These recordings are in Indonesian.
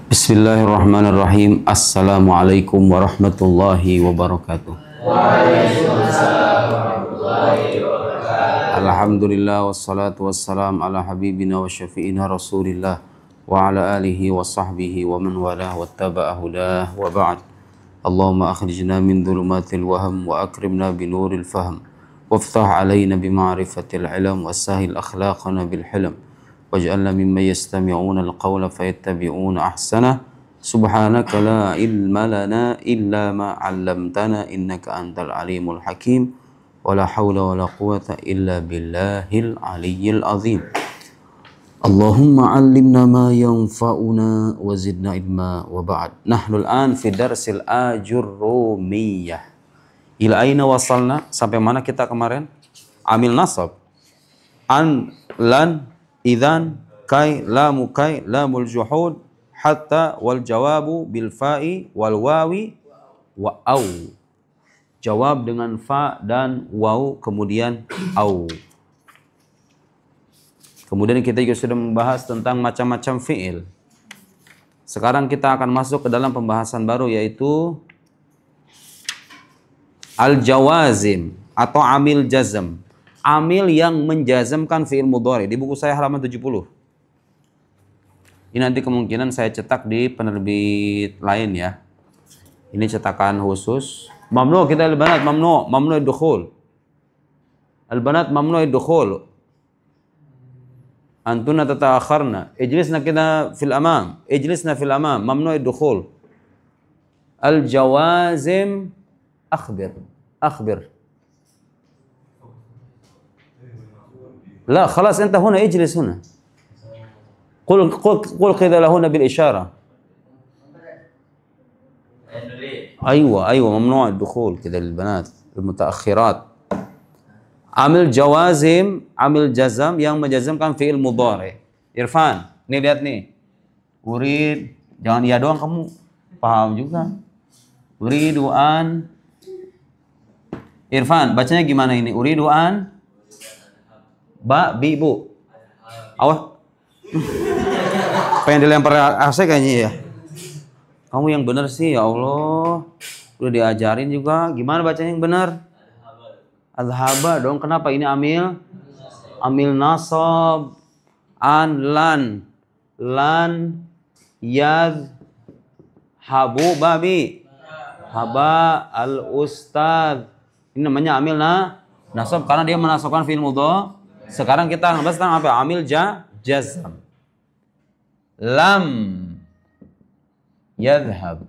Bismillahirrahmanirrahim. Assalamualaikum warahmatullahi wabarakatuh. Waalaikumsalam warahmatullahi wabarakatuh. Alhamdulillah wassalatu wassalam ala habibina wa syafi'ina rasulillah wa ala alihi wa sahbihi wa man walah wa taba'a hudah wa ba'd. Allahumma akhrijna min dhulumatil waham wa akrimna binuril faham waftah alayna bima'rifatil ilm wa sahil akhlaqana bil hilm waj'alna mimman yastami'una al-qawla fayattabi'una ahsanah. Subhanaka la ilma lana illa ma 'allamtana innaka antal alimul hakim wa la hawla wa la quwwata illa billahil aliyyil azim. Allahumma 'allimna ma yanfa'una wa zidna ilma wa ba'd. Nahnu al-an fi darsil ajurrumiyah. Ila aina wasalna? Sampai mana kita kemarin? Amil nasab. An, lan, idzan, kai, lamu kai, lamul juhud, hatta, wal jawabu bil fa'i wal wawi wa au. Jawab dengan fa dan waw kemudian au. Kemudian kita juga sudah membahas tentang macam-macam fi'il. Sekarang kita akan masuk ke dalam pembahasan baru, yaitu al-jawazim atau amil jazm. Amil yang menjazmkan fi'il mudhari. Di buku saya halaman 70. Ini nanti kemungkinan saya cetak di penerbit lain ya. Ini cetakan khusus. Mamnu kita al-banat, mamnu ad-dukhul. Al-banat mamnu ad-dukhul. Antuna tata'akharna. Ijlisna kita fil amam. Ijlisna fil amam. Mamnu ad-dukhul. Al-jawazim akhbir. Akhbir. لا خلاص أنت هنا اجلس هنا قل كذا لهنا بالإشارة أيوة ممنوع الدخول كذا للبنات المتأخرات. عامل جوازم عامل جزم yang menjazmkan fi'il mudhari. Irfan, nih lihat nih. Urid, jangan iya doang kamu. Paham juga. Uridu an. Irfan, bacanya gimana ini? Uridu an bi bu. Awas. Pengen dilempar AC kayaknya ya. Kamu yang benar sih ya Allah. Udah diajarin juga. Gimana bacanya yang benar? Adhaba dong. Kenapa ini amil? Amil nasab. An lan. Lan yad habu babi. Haba al ustad. Ini namanya amil nasab karena dia menasabkan fi'il mudhari. Sekarang kita bahas tentang apa? Amil jazm. Lam yadhhab.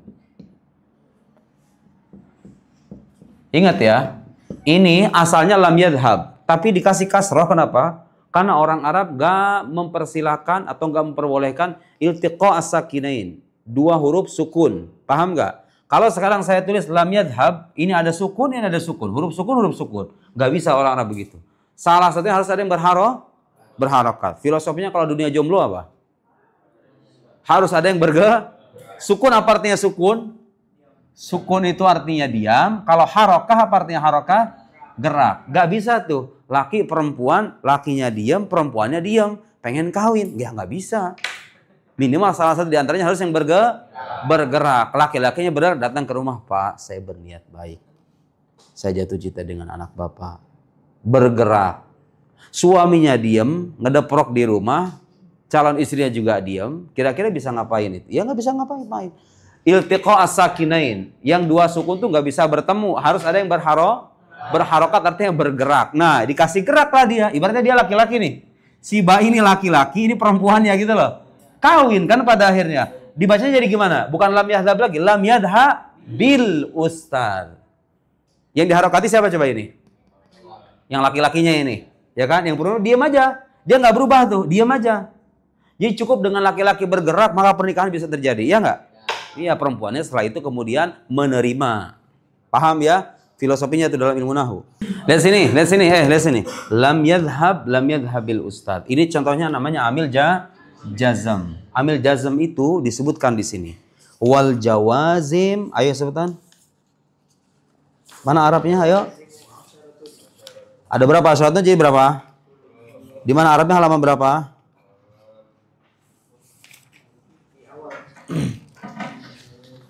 Ingat ya, ini asalnya lam yadhhab, tapi dikasih kasroh. Kenapa? Karena orang Arab gak mempersilahkan atau gak memperbolehkan iltiqa as-sakinain, dua huruf sukun. Paham gak? Kalau sekarang saya tulis lam yadhhab, ini ada sukun, ini ada sukun. Huruf sukun. Gak bisa orang Arab begitu. Salah satunya harus ada yang berharokat. Filosofinya kalau dunia jomblo apa? Harus ada yang sukun. Apa artinya sukun? Sukun itu artinya diam. Kalau harokah apa artinya harokah? Gerak. Gak bisa tuh. Laki perempuan, lakinya diam, perempuannya diam. Pengen kawin. Ya gak bisa. Minimal salah satu diantaranya harus yang bergerak. Laki-lakinya benar datang ke rumah. Pak, saya berniat baik. Saya jatuh cinta dengan anak bapak. Bergerak. Suaminya diam, ngedeprok di rumah, calon istrinya juga diam. Kira-kira bisa ngapain itu? Ya nggak bisa ngapain. Iltiqa as-sakinain, yang dua sukun tuh nggak bisa bertemu, harus ada yang berharokat artinya bergerak. Nah, dikasih gerak lah dia. Ibaratnya dia laki-laki nih. Si ba ini laki-laki, ini perempuannya gitu loh. Kawin kan pada akhirnya. Dibacanya jadi gimana? Bukan lam yadhab lagi, lam yadha bil ustad. Yang diharokati siapa coba ini? Yang laki-lakinya ini, ya kan? Yang perempuan diam aja, dia nggak berubah tuh, diam aja. Jadi cukup dengan laki-laki bergerak maka pernikahan bisa terjadi, ya nggak? Iya, perempuannya setelah itu kemudian menerima. Paham ya? Filosofinya itu dalam ilmu nahwu. Lihat sini. Lam yadhhabil ustad. Ini contohnya namanya amil jazm. Amil jazm itu disebutkan di sini. Wal jawazim, ayo sebutan. Mana Arabnya? Ayo. Ada berapa? Syaratnya jadi berapa? Di mana Arabnya halaman berapa?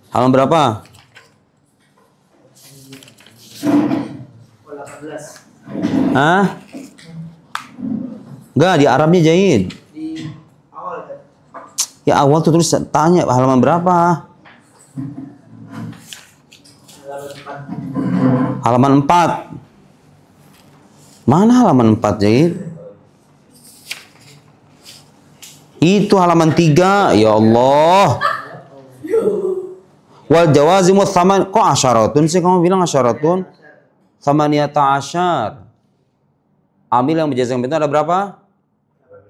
Halaman berapa? 18. Hah? Enggak, di Arabnya Jahid. Di awal kan? Ya awal tuh tulis tanya halaman berapa? Halaman 4. Mana halaman 4, Jahid? Itu halaman 3. Ya Allah. Wal jawazimu tsaman. Kok asyaratun sih kamu bilang asyaratun? Tsamaniyata asyar. Amil yang berjazam itu ada berapa?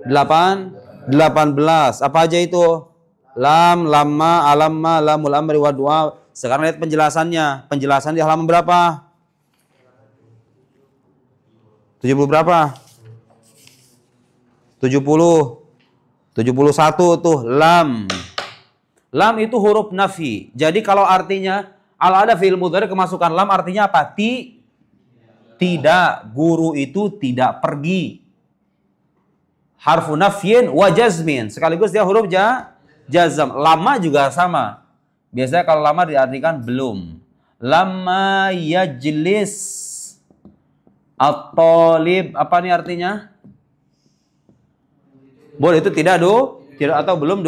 18. Apa aja itu? Lam, lamma, alamma, lamul amri wa du'a. Sekarang lihat penjelasannya. Penjelasan di halaman berapa? 70 berapa? 70. 71 tuh lam. Lam itu huruf nafi. Jadi kalau artinya al-ada fi'il mudhari kemasukan lam artinya apa? Tidak. Guru itu tidak pergi. Harfu nafyin wa jazmin. Sekaligus dia huruf jazam. Lama juga sama. Biasanya kalau lama diartikan belum. Lama yajlis at-talib. Apa nih artinya? Boleh itu tidak atau belum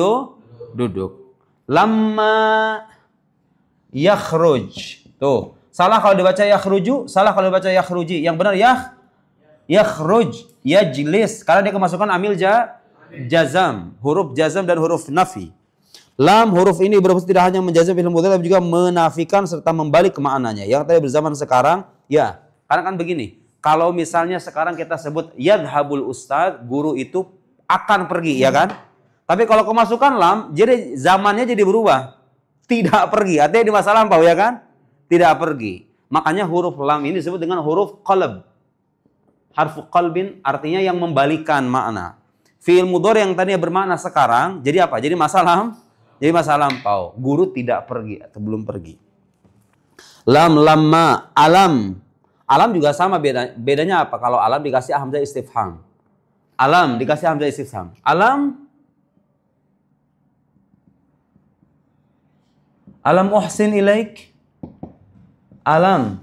duduk. Lama yakhruj. Tuh. Salah kalau dibaca yakhruju, salah kalau dibaca yakhruji. Yang benar yakhruj, yajlis. Karena dia kemasukan amil jazam, huruf jazam dan huruf nafi. Lam huruf ini berfungsi tidak hanya menjazam fi'il mudhari tapi juga menafikan serta membalik ke maknanya. Yang tadi berzaman sekarang, ya. Karena kan begini, kalau misalnya sekarang kita sebut yadhabul ustadz, guru itu akan pergi, ya kan? Tapi kalau kemasukan lam, jadi zamannya jadi berubah. Tidak pergi, artinya di masa lampau, ya kan? Tidak pergi. Makanya huruf lam ini disebut dengan huruf qalb. Harfu qalbin artinya yang membalikan makna. Fi'il mudhari yang tadinya bermakna sekarang, jadi apa? Jadi masa lampau. Guru tidak pergi atau belum pergi. Lam, lamma, alam. Alam juga sama bedanya apa? Kalau alam dikasih hamzah istifham. Alam dikasih hamzah istifham. Alam uhsin ilaik. Alam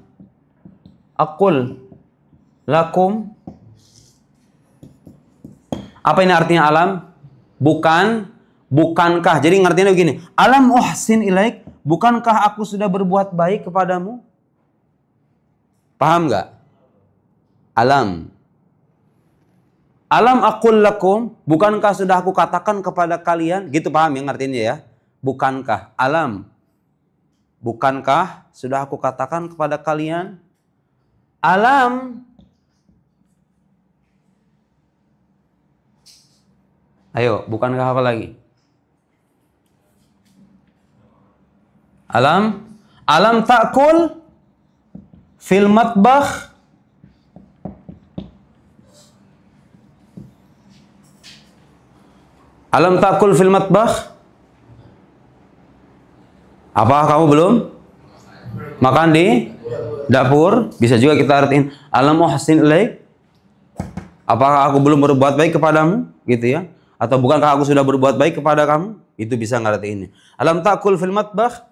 aqul lakum. Apa ini artinya alam? Bukankah? Jadi ngertinya begini. Alam uhsin ilaik. Bukankah aku sudah berbuat baik kepadamu? Paham nggak? Alam. Alam aqul lakum. Bukankah sudah aku katakan kepada kalian? Gitu paham ya ngertinya ya? Bukankah? Alam. Bukankah sudah aku katakan kepada kalian? Alam. Ayo, bukankah apa lagi? Alam. Alam ta'kul fil matbakh. Alam ta'kul fil matbakh. Apa kamu belum makan di dapur? Bisa juga kita artiin alam uhsin ilaik. Apakah aku belum berbuat baik kepadamu? Gitu ya. Atau bukankah aku sudah berbuat baik kepada kamu? Itu bisa ngertiin. Alam ta'kul fil matbakh.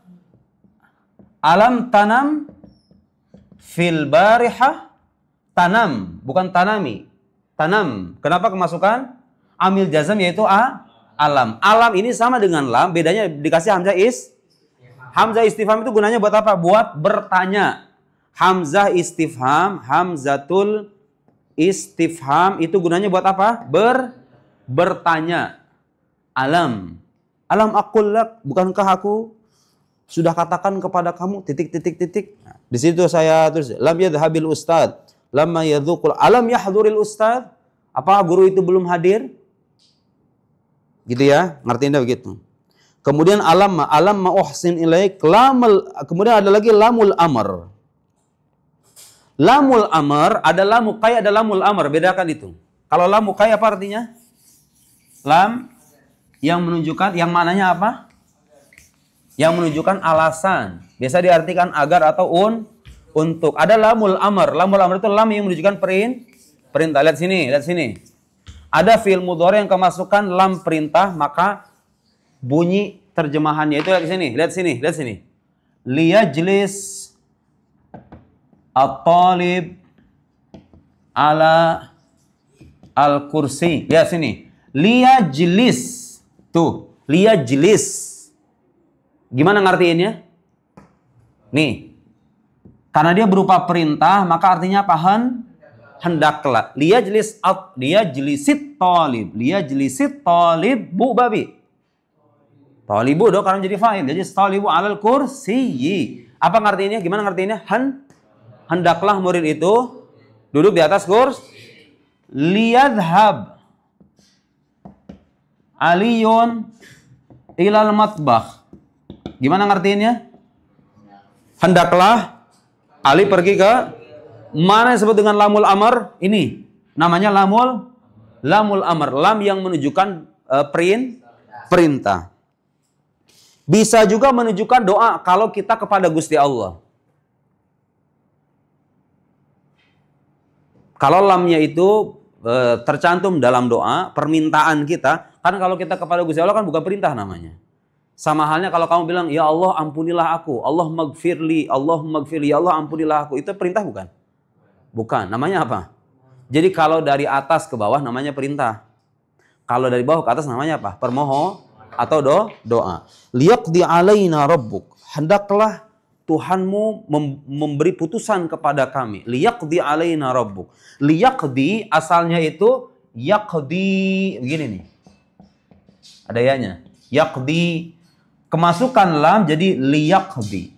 Alam tanam fil barihah. Tanam, bukan tanami. Tanam. Kenapa kemasukan amil jazam yaitu alam. Alam ini sama dengan lam, bedanya dikasih hamzah Hamzah istifham itu gunanya buat apa? Buat bertanya. Hamzah istifham, hamzatul istifham itu gunanya buat apa? Bertanya. Alam. Alam aqul lak, bukankah aku sudah katakan kepada kamu titik. Nah, di situ saya tulis lam yadhhabil ustad, lamma yadzuqul alam yahduril ustad. Apa guru itu belum hadir? Gitu ya, ngertiin begitu. Kemudian alam ma uhsin ilaik, kemudian ada lagi lamul amr. Lamul amr ada lamukai, ada lamul amr, bedakan itu. Kalau lamukai apa artinya? Lam yang menunjukkan, yang maknanya apa? Yang menunjukkan alasan. Biasa diartikan agar atau untuk. Ada lamul amr. Lamul amr itu lam yang menunjukkan perintah. Lihat sini. Ada fi'il mudhari yang kemasukan lam perintah, maka bunyi terjemahannya itu lihat sini. liyajlis at-talib ala al-kursi. Lihat sini. Liyajlis. Tuh, liyajlis. Gimana ngartiinnya? Nih. Karena dia berupa perintah, maka artinya apa? Hendaklah. Liyajlisit talib. Liyajlisit talib bu babi. Talibu dong karena jadi fa'il. Jadi talibu alal kursiyi. Apa ngartiinnya? Gimana ngartiinnya? Hendaklah murid itu duduk di atas kursi. Liyadhhab Aliyun ilal matbakh. Gimana ngartiinnya? Hendaklah Ali pergi ke mana yang disebut dengan lamul amr? Ini namanya lamul amr, lam yang menunjukkan perintah. Bisa juga menunjukkan doa kalau kita kepada Gusti Allah. Kalau lamnya itu tercantum dalam doa, permintaan kita, kan kalau kita kepada Gusti Allah kan bukan perintah namanya. Sama halnya kalau kamu bilang, ya Allah ampunilah aku, Allah magfirli, ya Allah ampunilah aku. Itu perintah bukan? Bukan. Namanya apa? Jadi kalau dari atas ke bawah namanya perintah. Kalau dari bawah ke atas namanya apa? Permohon atau doa. Liyaqdi alaina rabbuk. Hendaklah Tuhanmu memberi putusan kepada kami. Liyaqdi alaina rabbuk. Liyaqdi asalnya itu yaqdi. Begini nih. Ada ya-nya. Yaqdi. Kemasukan lam jadi liyaqdi.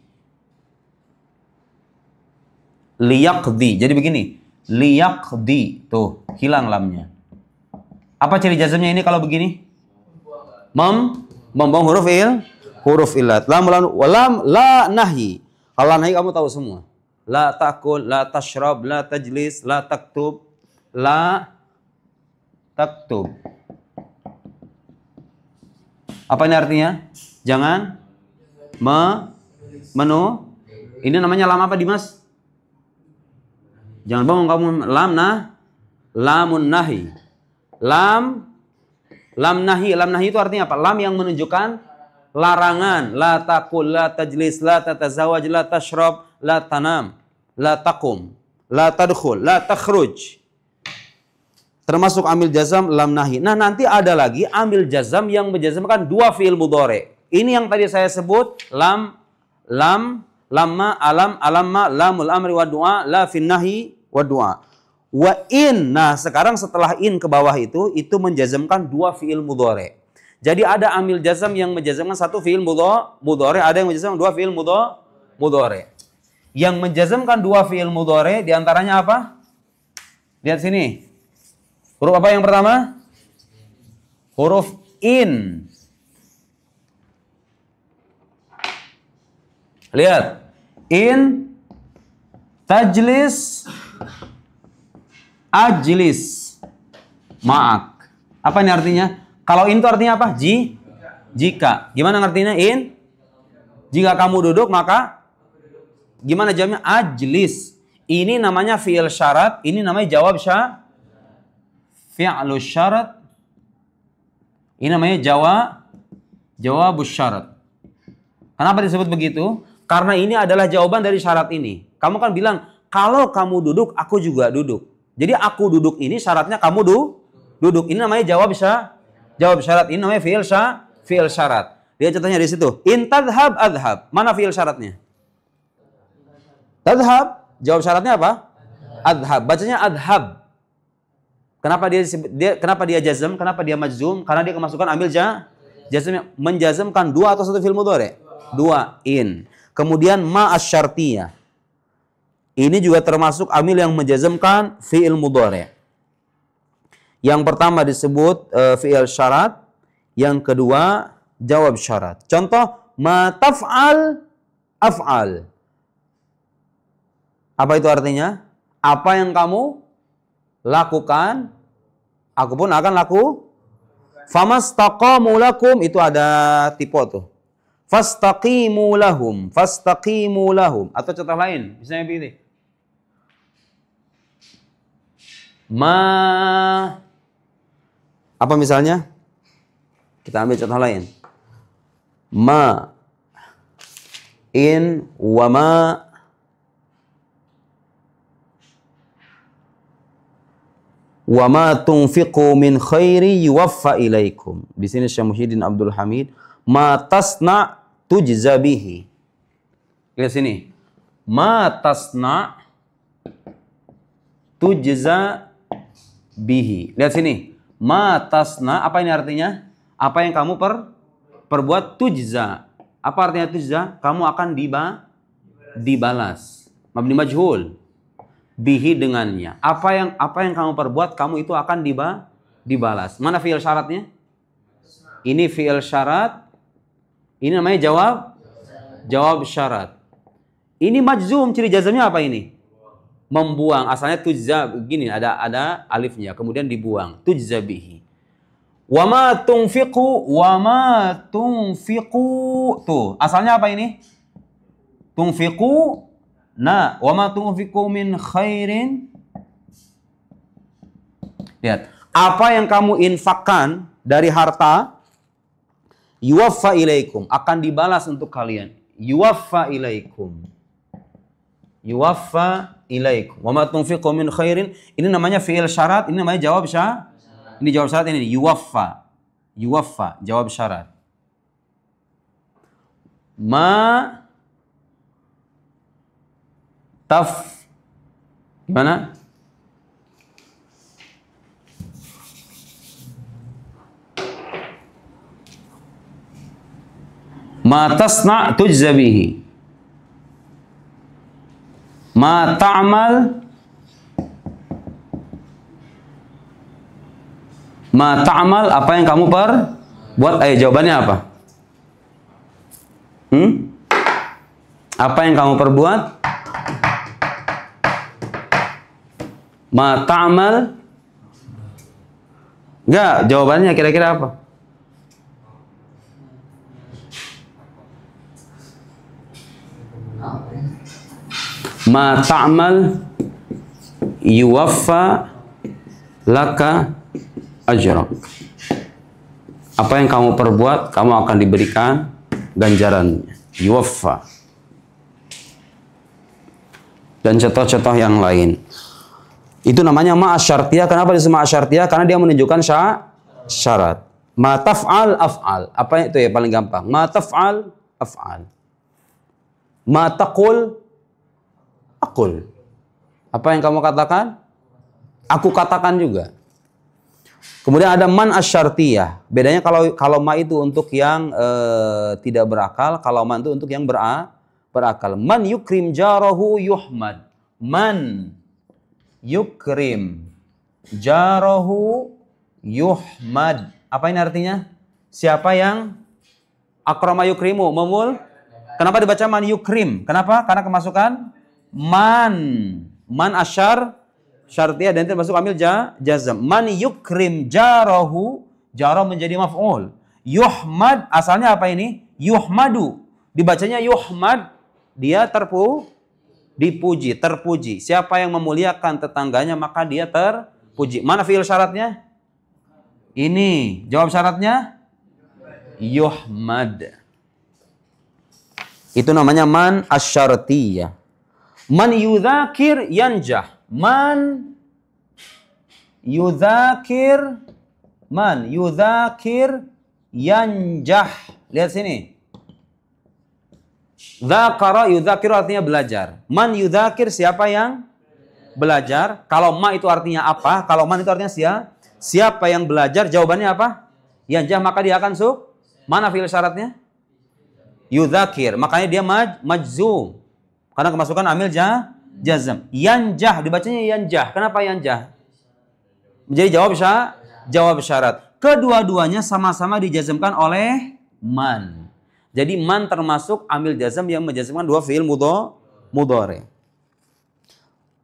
Liyaqdi. Jadi begini. Liyaqdi. Tuh, hilang lamnya. Apa ciri jazmnya ini kalau begini? Membuang huruf illat. Lam la nahi. Kalau nahi kamu tahu semua. La takul, la tashrab, la tajlis, la taktub, la taktub. Apa ini artinya? Jangan menu. Ini namanya lam apa Dimas? Jangan bohong kamu. Lam lamun nahi. Lam nahi. Lam nahi itu artinya apa? Lam yang menunjukkan larangan. La takul, la tajlis, la tatazawaj, la tashrab, la tanam, la takum, la tadkhul, la takhruj. Termasuk amil jazam lam nahi. Nah, nanti ada lagi amil jazam yang menjazamkan dua fi'il mudhari. Ini yang tadi saya sebut lamma, alamma, lamul amri wa du'a, la fin nahi wa du'a. Wa in. Nah, sekarang setelah in ke bawah itu menjazamkan dua fi'il mudhari. Jadi ada amil jazam yang menjazamkan satu fi'il mudhari, ada yang menjazamkan dua fi'il mudhari. Yang menjazamkan dua fi'il mudhari di antaranya apa? Lihat sini. Huruf apa yang pertama? Huruf in. Lihat. In, tajlis, ajlis, ma'ak. Apa ini artinya? Kalau in itu artinya apa? Jika. Gimana artinya in? Jika kamu duduk maka gimana jawabnya? Ajlis. Ini namanya fi'il syarat, ini namanya jawab fi'lus syarat. Ini namanya jawabus syarat. Kenapa disebut begitu? Karena ini adalah jawaban dari syarat ini. Kamu kan bilang, kalau kamu duduk, aku juga duduk. Jadi aku duduk ini syaratnya kamu duduk. Ini namanya jawab syarat. Ini namanya fi'il syarat. Lihat contohnya di situ. In tadhhab adhhab. Mana fi'il syaratnya? Tadhhab. Jawab syaratnya apa? Adhhab. Bacanya adhhab. Kenapa dia jazm? Kenapa dia majzum? Karena dia kemasukan ambil jazm, menjazmkan dua atau satu fi'il mudhari? Dua. In. Kemudian ma asyartiyah. Ini juga termasuk amil yang menjazmkan fi'il mudhari. Yang pertama disebut fi'il syarat, yang kedua jawab syarat. Contoh ma taf'al af'al. Apa itu artinya? Apa yang kamu lakukan, aku pun akan laku. Famastaqamu lakum, itu ada tipe tuh. Fastaqimu lahum. Atau contoh lain, misalnya begini. Apa misalnya? Kita ambil contoh lain. in wama tunfiqu min khairi yuwaffa ilaikum. Di sini Syekh Muhyiddin Abdul Hamid, ma tasna tujza bihi. Lihat sini. Ma tasna tujza bihi. Lihat sini. Ma tasna, apa ini artinya? Apa yang kamu perbuat, tujza. Apa artinya tujza? Kamu akan dibalas. Mabni majhul. Bihi dengannya. Apa yang kamu perbuat, kamu itu akan dibalas. Mana fi'il syaratnya? Ini fi'il syarat. Ini namanya jawab syarat. Ini majzum, ciri jazmnya apa ini? Membuang. Asalnya tujza, begini ada alifnya, kemudian dibuang. Tujza bihi. Wa ma tunfiqu, tuh. Asalnya apa ini? Tunfiqu. Nah, wa ma tunfiqu min khairin. Lihat, apa yang kamu infakkan dari harta, yuwaffa ilaikum, akan dibalas untuk kalian. Yuwaffa ilaikum. Yuwaffa ilaikum. Wa ma tunfiqu min khairin, ini namanya fi'il syarat, ini namanya jawab syarat. Ini jawab syarat ini, yuwaffa. Yuwaffa, jawab syarat. Gimana? Ma tasna tujza bihi. Ma ta'mal apa yang kamu buat? Ayo jawabannya apa? Apa yang kamu perbuat? Ma ta'mal. Enggak, jawabannya kira-kira apa? Ma ta'mal yuwaffa laka ajrak. Apa yang kamu perbuat, kamu akan diberikan ganjarannya. Yuwaffa. Dan contoh-contoh yang lain. Itu namanya ma'asyartiyah. Kenapa disebut ma'asyartiyah? Karena dia menunjukkan syarat. Ma taf'al af'al. Apa itu ya paling gampang? Ma taf'al af'al. Ma taqul aqul. Apa yang kamu katakan? Aku katakan juga. Kemudian ada man asyartiyah. Bedanya kalau ma itu untuk yang tidak berakal, kalau man itu untuk yang berakal. Man yukrim jarahu yuhmad. Man yukrim jarahu yuhmad. Apa ini artinya? Siapa yang akrama yukrimu, Kenapa dibaca man yukrim? Kenapa? Karena kemasukan man syartiyah dan termasuk amil jazam. Man yukrim jarahu, jarah menjadi maf'ul. Yuhmad asalnya apa ini? Yuhmadu. Dibacanya yuhmad, dia dipuji, terpuji. Siapa yang memuliakan tetangganya maka dia terpuji. Mana fi'il syaratnya? Ini. Jawab syaratnya? Yuhmad. Itu namanya man asyartiyah. Man yudzakir yanjah. Man yudzakir yanjah. Lihat sini. Dzakara yudzakir artinya belajar. Man yudzakir siapa yang belajar? Kalau ma itu artinya apa? Kalau man itu artinya siapa yang belajar? Jawabannya apa? Yanjah, maka dia akan Mana fi'il syaratnya? Yudzakir. Makanya dia majzum. Karena kemasukan amil jazam. Yanjah dibacanya yanjah. Kenapa yanjah? Menjadi jawab syarat. Kedua-duanya sama-sama dijazmkan oleh man. Jadi man termasuk amil jazam yang menjazmkan dua fi'il mudhari.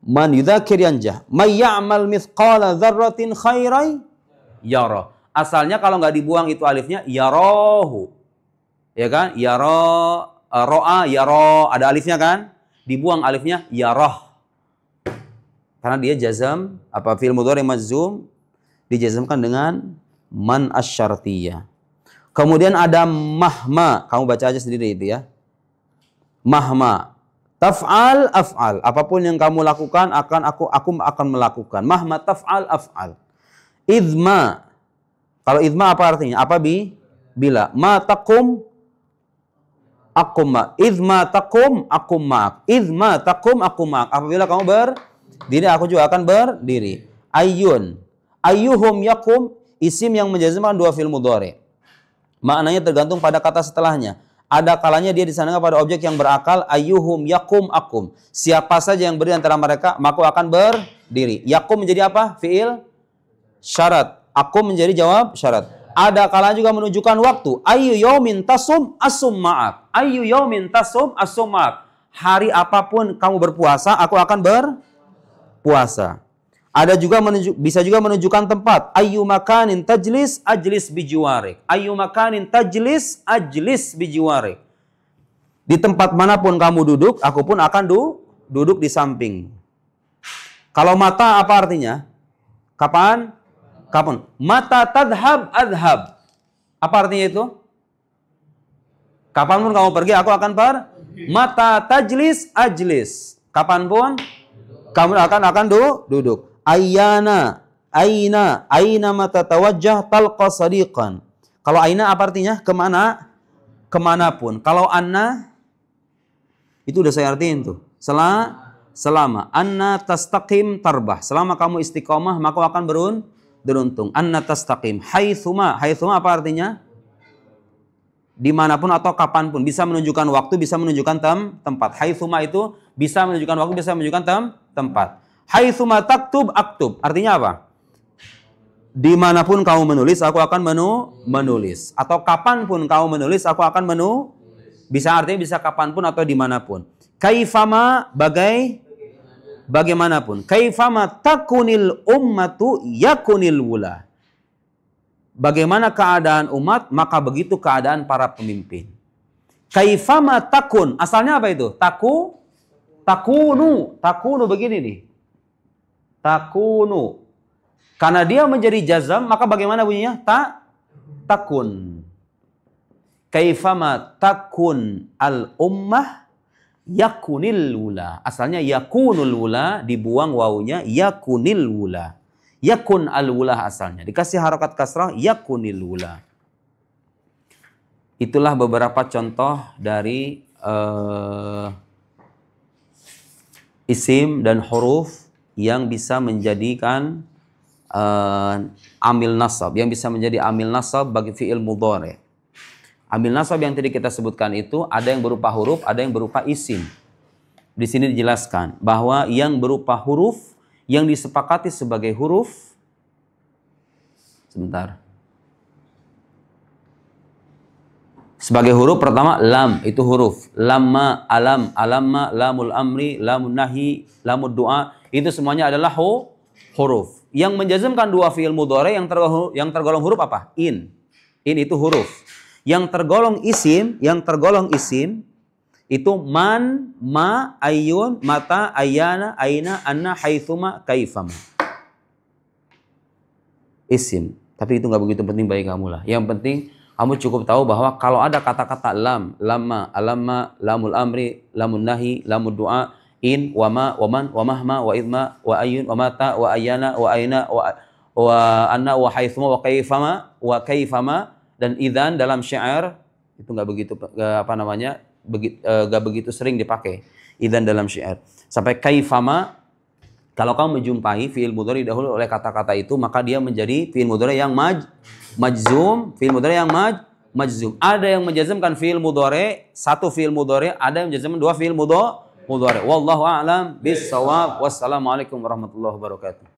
Man yudzakir yanjah. May ya'mal mithqala dzarratin khairan yara. Asalnya kalau nggak dibuang itu alifnya yarahu. Ya kan? Ro'a, yaro, ada alifnya kan? Dibuang alifnya yarah. Karena dia jazam, fi'il mudhari majzum dijazamkan dengan man asyartiyah. Kemudian ada mahma, kamu baca aja sendiri itu ya. Mahma taf'al af'al. Apapun yang kamu lakukan aku akan melakukan. Mahma taf'al af'al. Idma. Kalau idma apa artinya? Apa bila? Ma takum akum ma. Idma takum akum ma'ak. Idma takum akum ma'ak. Apabila kamu berdiri, aku juga akan berdiri. Ayyun. Ayyuhum yakum. Isim yang menjazmkan dua fi'il mudhari. Maknanya tergantung pada kata setelahnya. Ada kalanya dia disandingkan pada objek yang berakal. Ayyuhum yakum akum. Siapa saja yang berdiri antara mereka, maka akan berdiri. Yakum menjadi apa? Fi'il syarat. Akum menjadi jawab syarat. Ada kalanya juga menunjukkan waktu. Ayyu yaumin tasum asum ma'ak. Ayyu yaumin tasum asum ma'ak. Hari apapun kamu berpuasa, aku akan berpuasa. Ada juga bisa juga menunjukkan tempat. Ayyu makanin tajlis ajlis bijiwarik. Ayyu makanin tajlis ajlis bijiwarik. Di tempat manapun kamu duduk, aku pun akan duduk di samping. Kalau mata apa artinya? Kapan? Mata tadhab adhab. Apa artinya itu? Kapanpun kamu pergi, aku akan Mata tajlis ajlis. Kapanpun kamu akan duduk. Aina mata tawajjah talqa sadiqan. Kalau aina apa artinya? Kemanapun. Kalau anna itu udah saya artiin tuh. Selama anna tastaqim tarbah. Selama kamu istiqomah maka akan beruntung. Anna tastaqim. Haitsuma apa artinya? Dimanapun atau kapanpun. Bisa menunjukkan waktu, bisa menunjukkan tempat. Haitsuma itu bisa menunjukkan waktu, bisa menunjukkan tempat. Haitsuma taktub aktub. Artinya apa? Dimanapun kamu menulis, aku akan menulis. Atau kapanpun kamu menulis, aku akan Bisa artinya bisa kapanpun atau dimanapun. Kaifama bagaimanapun. Kaifama takunil ummatu yakunil wula. Bagaimana keadaan umat, maka begitu keadaan para pemimpin. Kaifama takun. Asalnya apa itu? Takunu begini nih. Takunu. Karena dia menjadi jazam, maka bagaimana bunyinya? Takun. Kaifama takun al-ummah yakunil wula. Asalnya yakunul wula, dibuang wawunya, yakunil wula. Yakun al-wula asalnya. Dikasih harokat kasrah, yakunil wula. Itulah beberapa contoh dari isim dan huruf yang bisa menjadikan amil nasab, yang bisa menjadi amil nasab bagi fi'il mudhari. Amil nasab yang tadi kita sebutkan itu ada yang berupa huruf, ada yang berupa isim. Di sini dijelaskan bahwa yang berupa huruf yang disepakati sebagai huruf, sebagai huruf pertama lam, itu huruf. Lamma, alam, alamma, lamul amri, lamun nahi, lamud du'a, itu semuanya adalah huruf. Yang menjazmkan dua fi'il mudhari yang tergolong huruf apa? In itu huruf. Yang tergolong isim itu man, ma, ayyun, mata, ayyana, aina, anna, haitsuma, kaifama. Isim. Tapi itu nggak begitu penting bagi kamu lah. Yang penting kamu cukup tahu bahwa kalau ada kata-kata lam, lamma, alamma, lamul amri, lamun nahi, lamud du'a, in, wama, waman, wamahma, wa idma, wa ayyun, wa mata, wa ayyana, wa aina, wa anna, wa haitsuma, wa kaifama, dan idzan dalam syair itu nggak begitu sering dipakai. Idzan dalam syair. Sampai kaifama, kalau kamu menjumpai fi'il mudhari dahulu oleh kata-kata itu, maka dia menjadi fi'il mudhari yang majzum, fi'il mudhari yang majzum. Ada yang menjazmkan fi'il mudhari, satu fi'il mudhari, ada yang menjazmkan dua fi'il mudhari. Wallahu a'lam bis-shawab. Wassalamualaikum warahmatullahi wabarakatuh.